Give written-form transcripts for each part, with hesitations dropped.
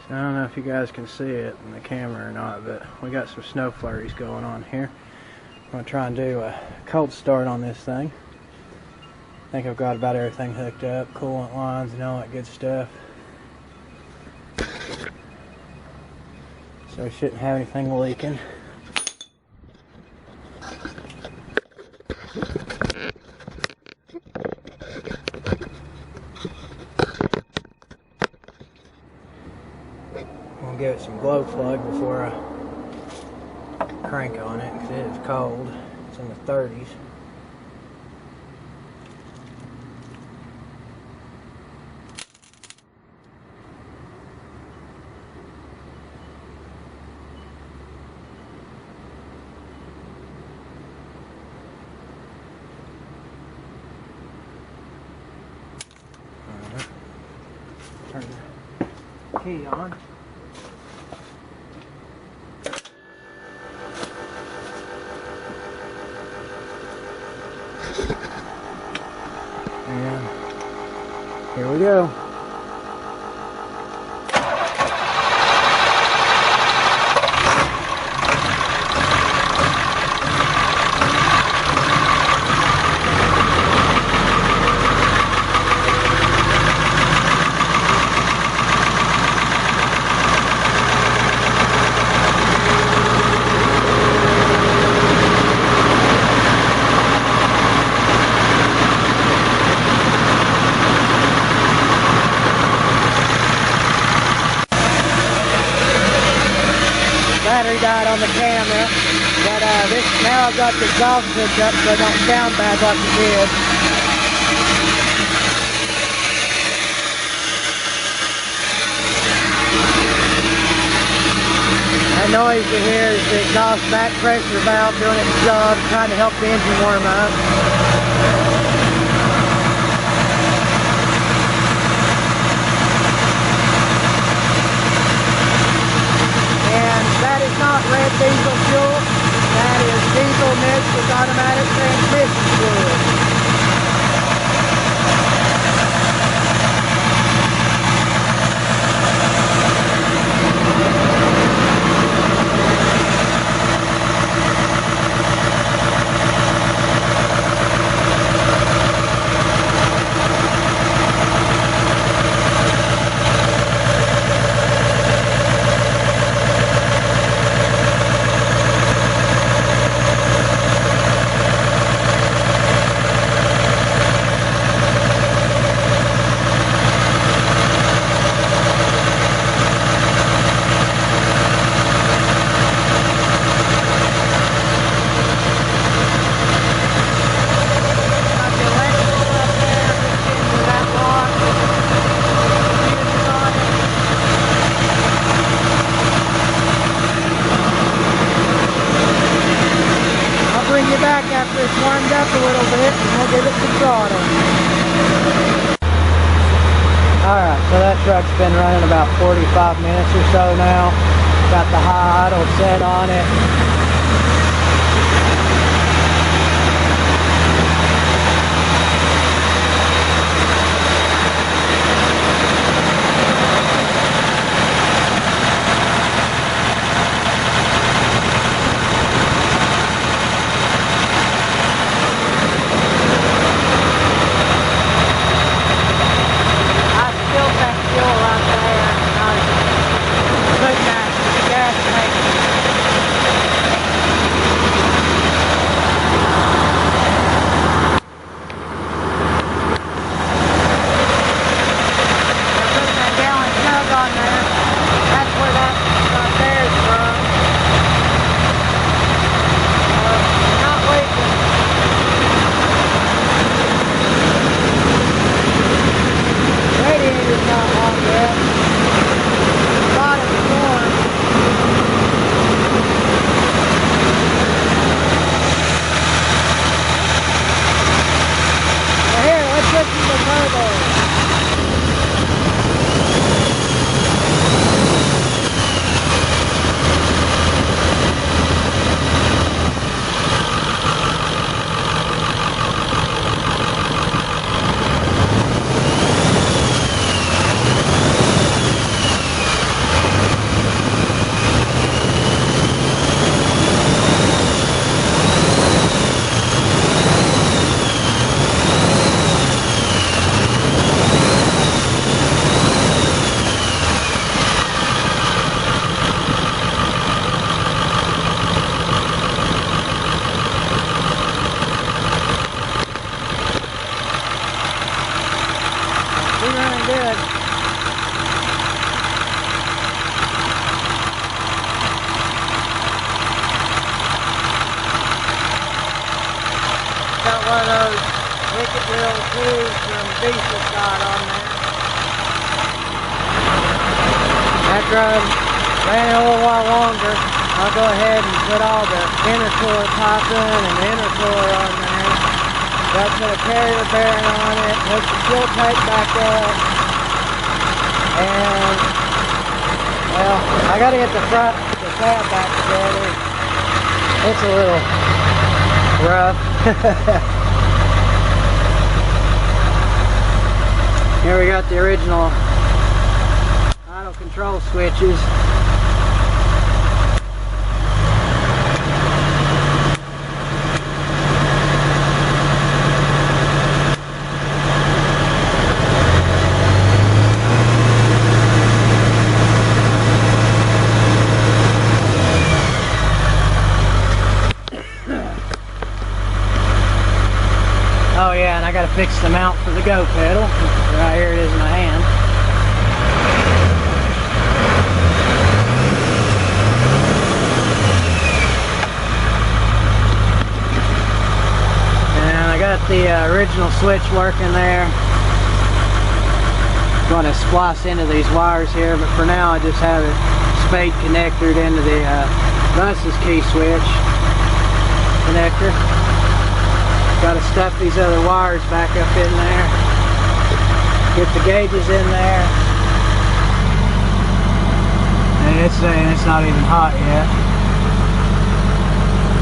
So I don't know if you guys can see it in the camera or not, but we got some snow flurries going on here. I'm going to try and do a cold start on this thing. I think I've got about everything hooked up, coolant lines and all that good stuff. So we shouldn't have anything leaking. I'm going to give it some glow plug before I crank on it because it is cold. It's in the 30s. Turn the key on. And here we go. Battery died on the camera, but now I've got the exhaust hooked up so it don't sound bad like it did. That noise you hear is the exhaust back pressure valve doing its job, trying to help the engine warm up. That is not red diesel fuel, that is diesel mixed with automatic transmission fluid. Back after it's warmed up a little bit and we'll give it some throttle. Alright, so that truck's been running about 45 minutes or so now. Got the high idle set on it. rocket wheel too, some diesel side on there. After I ran it a little while longer, I'll go ahead and put all the inner core piping and the inner core on there. Got to put a carrier bearing on it, hook the fuel tank back up, and well, I got to get the cab back together. It's a little rough. Here we got the original idle control switches. Oh yeah, and I gotta fix the mount for the go pedal. Right here it is in my hand. And I got the original switch working there. Going to splice into these wires here, but for now I just have it spade connected into the bus's key switch connector. Got to stuff these other wires back up in there. Get the gauges in there. And it's saying it's not even hot yet.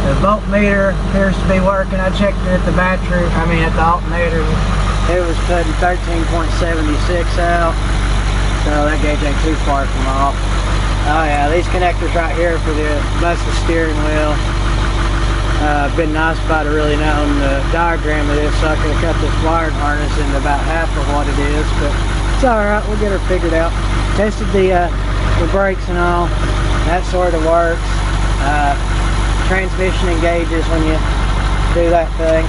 The voltmeter appears to be working. I checked it at the battery, at the alternator. It was putting 13.76 out. So that gauge ain't too far from off. Oh yeah, these connectors right here for the bus's steering wheel. Been nice about it really knowing the diagram of this, so I could have cut this wiring harness into about half of what it is, but it's alright, we'll get her figured out. Tested the brakes and all, that sort of works. Transmission engages when you do that thing.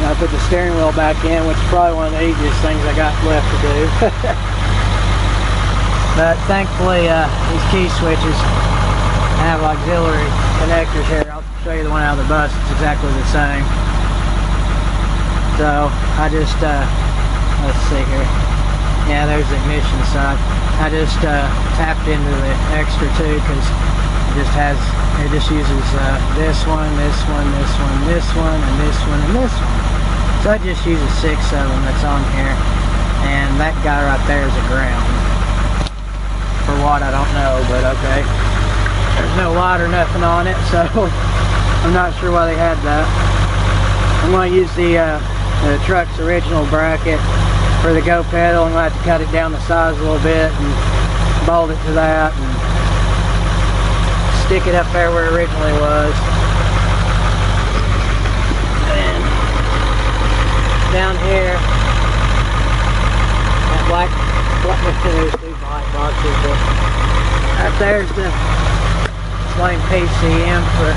I put the steering wheel back in, which is probably one of the easiest things I got left to do. But thankfully, these key switches have auxiliary connectors here. I'll show you the one out of the bus. It's exactly the same. So I just, let's see here. Yeah, there's the ignition side. I just tapped into the extra too, because it just uses this one, this one, this one, this one, and this one, and this one. So it just uses 6 of them that's on here, and that guy right there is a ground. For what, I don't know, but okay. There's no light or nothing on it, so I'm not sure why they had that. I'm going to use the truck's original bracket for the go pedal. I'm going to have to cut it down the size a little bit and bolt it to that and stick it up there where it originally was. Down here, that there's 2 black boxes, but right there's the plain PCM for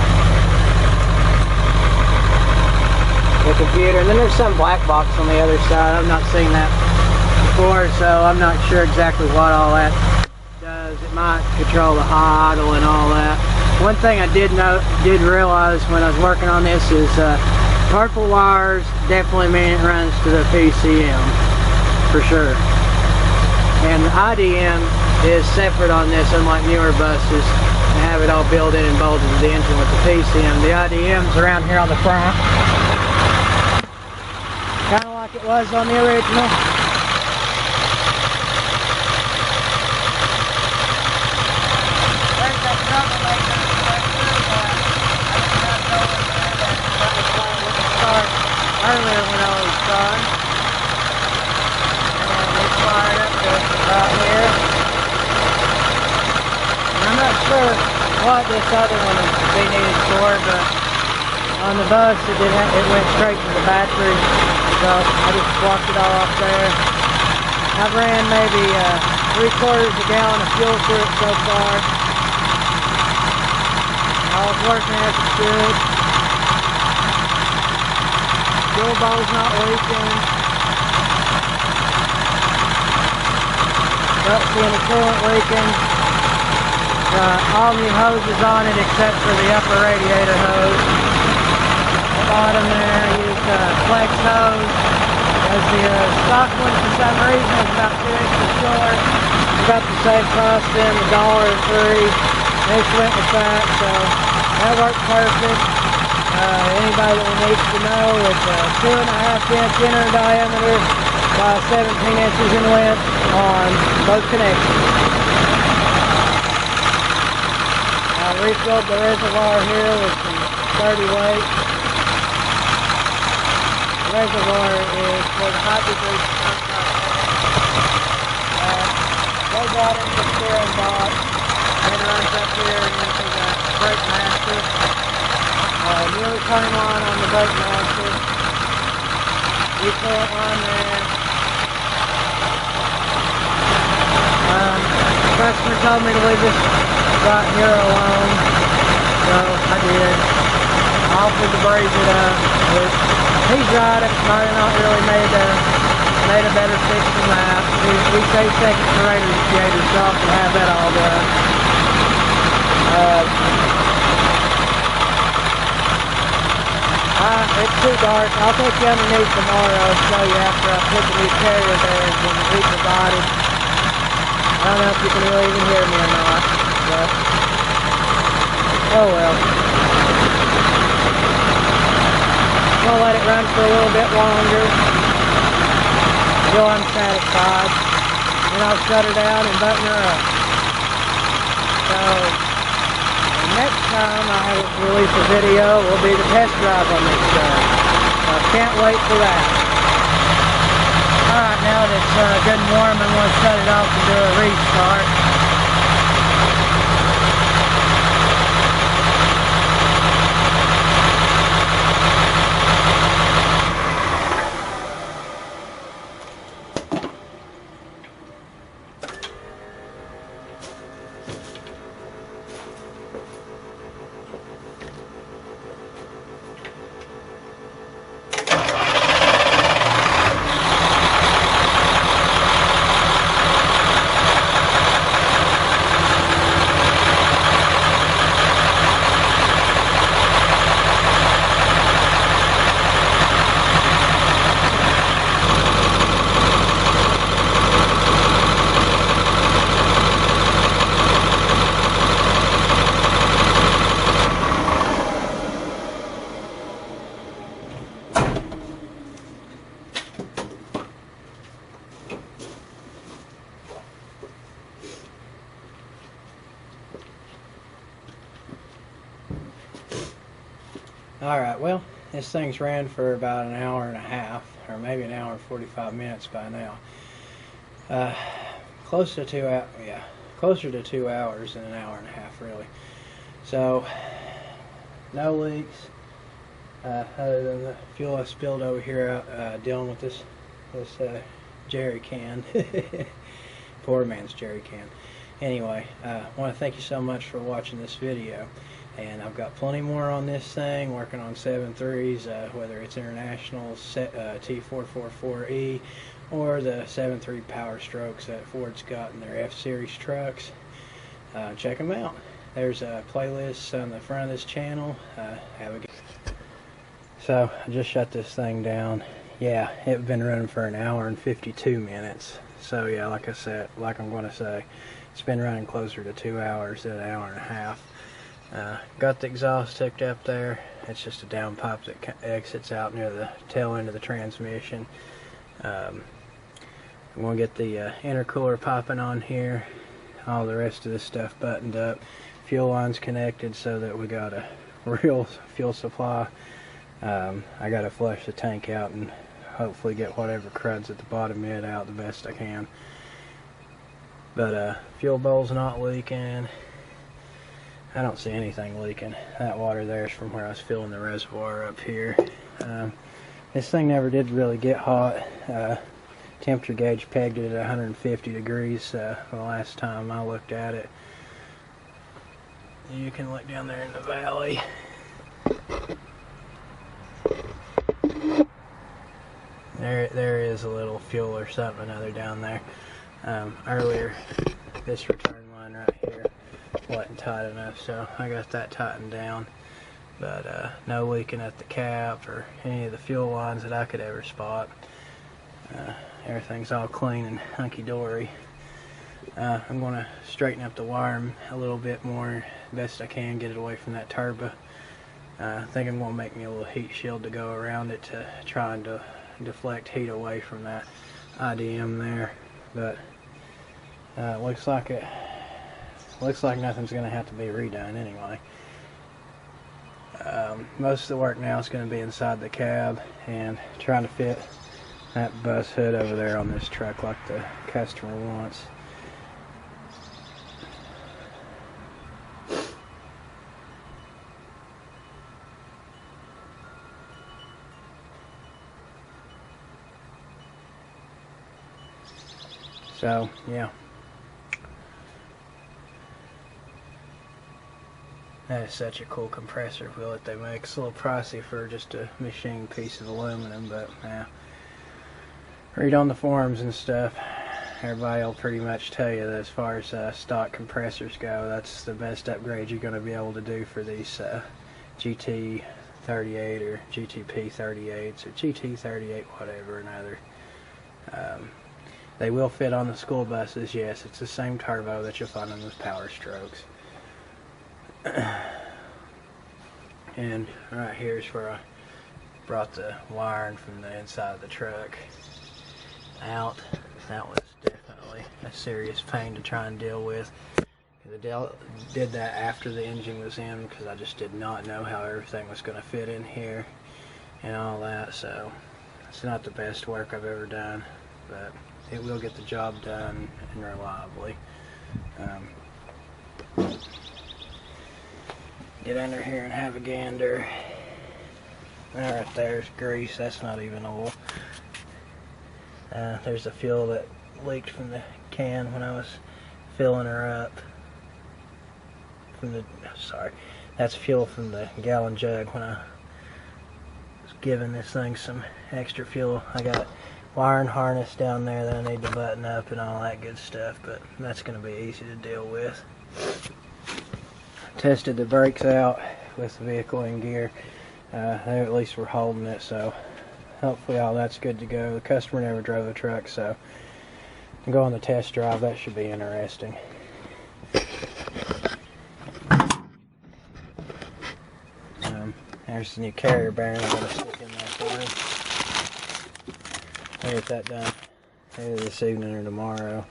the computer, and then there's some black box on the other side. I've not seen that before, so I'm not sure exactly what all that does. It might control the high idle and all that. One thing I did realize when I was working on this is purple wires definitely mean it runs to the PCM, for sure. And the IDM is separate on this, unlike newer buses. They have it all built in and bolted to the engine with the PCM. The IDM's around here on the front. Kind of like it was on the original. There's that troublemaker earlier when I was done, and it's fired up to about here. And I'm not sure what this other one would be needed for, but on the bus it went straight to the battery, so I just swapped it all off there. I've ran maybe 3/4 gallon of fuel through it so far. All's working as it should. Fuel bowl's not leaking. Duct and the coolant leaking. Got all new hoses on it except for the upper radiator hose. The bottom there, I used flex hose. As the stock one for some reason is about 2 inches short. Got the same cost in, $1.03. This went with that, so that worked perfect. Anybody that needs to know, it's a 2.5 inch inner diameter by 17 inches in length on both connections. I refilled the reservoir here with some 30 weight. The reservoir is for the high degree low bottom the steering box, and it runs up here into the brake master. Nearly turn on the brake master. You pull it on there. The customer told me to leave this right here alone, so I did. I offered to braze it up, but he's right. It might have not really made a better fix than that. We say second to radiator shop to have that all done. It's too dark. I'll take you underneath tomorrow and show you after I put the new carrier bearings in that he provided. I don't know if you can really even hear me or not, but oh well. I'll let it run for a little bit longer until I'm satisfied. Then I'll shut her down and button her up. So next time I release a video will be the test drive on this stuff. I can't wait for that. Alright, now that it's good and warm, I'm going to shut it off and do a restart. Alright, well, this thing's ran for about an hour and a half, or maybe an hour and 45 minutes by now. Closer to 2 hours than an hour and a half, really. So, no leaks, other than the fuel I spilled over here dealing with this jerry can. Poor man's jerry can. Anyway, I want to thank you so much for watching this video. And I've got plenty more on this thing, working on 7.3s, whether it's International T444E or the 7.3 Power Strokes that Ford's got in their F-Series trucks. Check them out. There's a playlist on the front of this channel. Have a good. So I just shut this thing down. Yeah, it's been running for an hour and 52 minutes. So yeah, like I said, like I'm going to say, it's been running closer to 2 hours than an hour and a half. Got the exhaust hooked up there. It's just a downpipe that exits out near the tail end of the transmission. I'm going to get the intercooler popping on here. All the rest of this stuff buttoned up. Fuel lines connected so that we got a real fuel supply. I got to flush the tank out and hopefully get whatever crud's at the bottom of it out the best I can. But fuel bowl's not leaking. I don't see anything leaking. That water there is from where I was filling the reservoir up here. This thing never did really get hot. Temperature gauge pegged it at 150 degrees the last time I looked at it. You can look down there in the valley. There is a little fuel or something or another down there. Earlier, this return line right here wasn't wasn't tight enough, so I got that tightened down. But no leaking at the cap or any of the fuel lines that I could ever spot. Everything's all clean and hunky-dory. I'm going to straighten up the wire a little bit more, best I can, get it away from that turbo. I think I'm going to make me a little heat shield to go around it to try and deflect heat away from that IDM there. But looks like nothing's going to have to be redone anyway. Most of the work now is going to be inside the cab and trying to fit that bus hood over there on this truck like the customer wants. So, yeah. That is such a cool compressor wheel that they make. It's a little pricey for just a machined piece of aluminum, but yeah. Read on the forums and stuff. Everybody will pretty much tell you that as far as stock compressors go, that's the best upgrade you're going to be able to do for these GT38 or GTP38s or GT38 whatever or another. They will fit on the school buses, yes. It's the same turbo that you'll find on those Power Strokes. And right here is where I brought the wiring from the inside of the truck out. That was definitely a serious pain to try and deal with. I did that after the engine was in because I just did not know how everything was going to fit in here and all that. So it's not the best work I've ever done, but it will get the job done and reliably. Get under here and have a gander. Right there's grease. That's not even oil. There's the fuel that leaked from the can when I was filling her up. That's fuel from the gallon jug when I was giving this thing some extra fuel. I got a wiring harness down there that I need to button up and all that good stuff, but that's going to be easy to deal with. Tested the brakes out with the vehicle in gear. They at least were holding it, so hopefully all that's good to go. The customer never drove the truck, so to go on the test drive, that should be interesting. There's the new carrier bearing I'm going to stick in there for him. I'll get that done either this evening or tomorrow.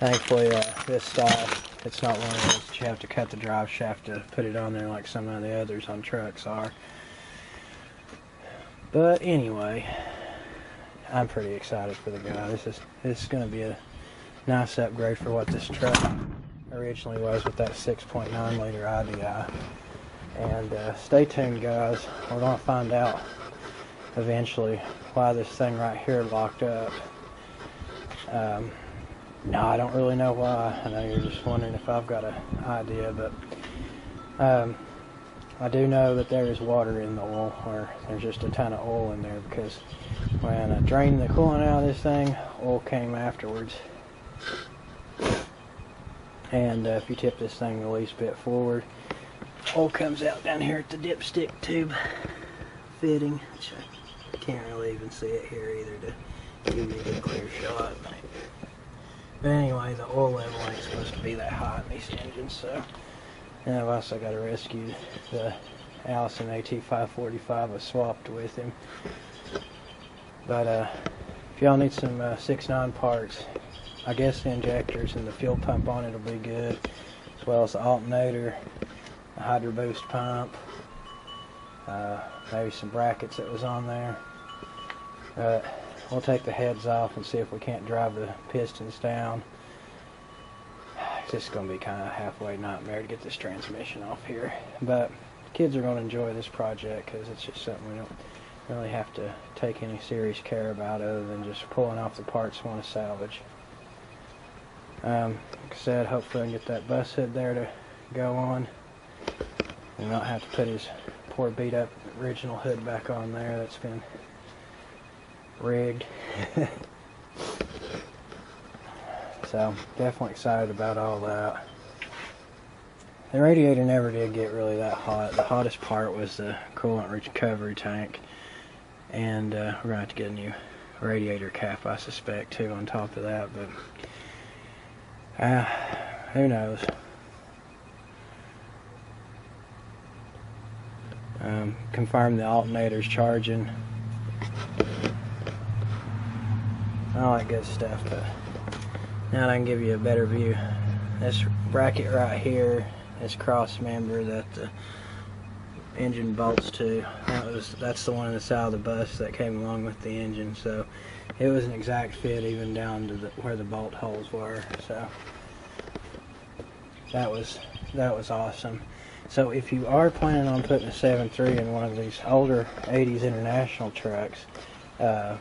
Thankfully, this style, it's not one of those that you have to cut the drive shaft to put it on there like some of the others on trucks are. But anyway, I'm pretty excited for the guy. This is going to be a nice upgrade for what this truck originally was with that 6.9 liter IDI. And stay tuned, guys. We're going to find out eventually why this thing right here locked up. No, I don't really know why. I know you're just wondering if I've got an idea, but I do know that there is water in the oil, or there's just a ton of oil in there, because when I drained the coolant out of this thing, oil came afterwards. And if you tip this thing the least bit forward, oil comes out down here at the dipstick tube fitting, which I can't really even see it here either to give you a good clear shot. But anyway, the oil level ain't supposed to be that high in these engines, so. And I've also got to rescue the Allison AT545 I swapped with him. But if y'all need some 6.9 parts, I guess the injectors and the fuel pump on it will be good, as well as the alternator, the hydro boost pump, maybe some brackets that was on there. We'll take the heads off and see if we can't drive the pistons down. It's just going to be kind of a halfway nightmare to get this transmission off here. But kids are going to enjoy this project because it's just something we don't really have to take any serious care about other than just pulling off the parts we want to salvage. Like I said, hopefully I can get that bus hood there to go on and not have to put his poor beat up original hood back on there that's been rigged. So definitely excited about all that. The radiator never did get really that hot. The hottest part was the coolant recovery tank, and we're going to have to get a new radiator cap, I suspect, too, on top of that, but who knows. Confirm the alternator's charging. All that good stuff, but now I can give you a better view. This bracket right here, this cross member that the engine bolts to, that's the one on the side of the bus that came along with the engine, so it was an exact fit even down to where the bolt holes were. So that was awesome. So if you are planning on putting a 7.3 in one of these older 80s International trucks, at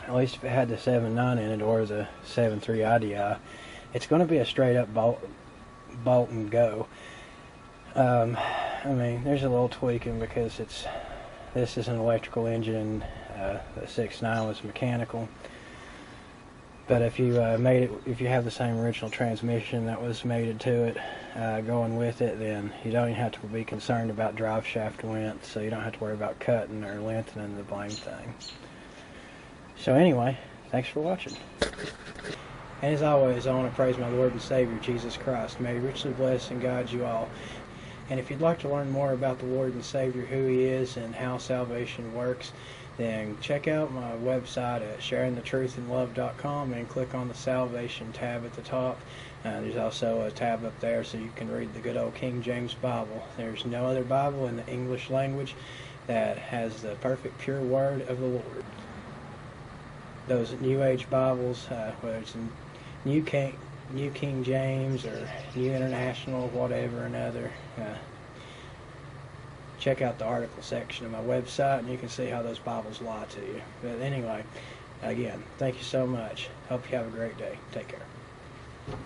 least if it had the 7.9 in it or the 7.3 IDI, it's going to be a straight up bolt and go. I mean, there's a little tweaking because this is an electrical engine, the 6.9 was mechanical. But if you if you have the same original transmission that was mated to it, going with it, then you don't even have to be concerned about drive shaft length, so you don't have to worry about cutting or lengthening the blame thing. So anyway, thanks for watching. And as always, I want to praise my Lord and Savior, Jesus Christ. May He richly bless and guide you all. And if you'd like to learn more about the Lord and Savior, who He is, and how salvation works, then check out my website at sharingthetruthinlove.com and click on the Salvation tab at the top. There's also a tab up there so you can read the good old King James Bible. There's no other Bible in the English language that has the perfect pure word of the Lord. Those New Age Bibles, whether it's New King James or New International, whatever another, check out the article section of my website and you can see how those Bibles lie to you. But anyway, again, thank you so much. Hope you have a great day. Take care.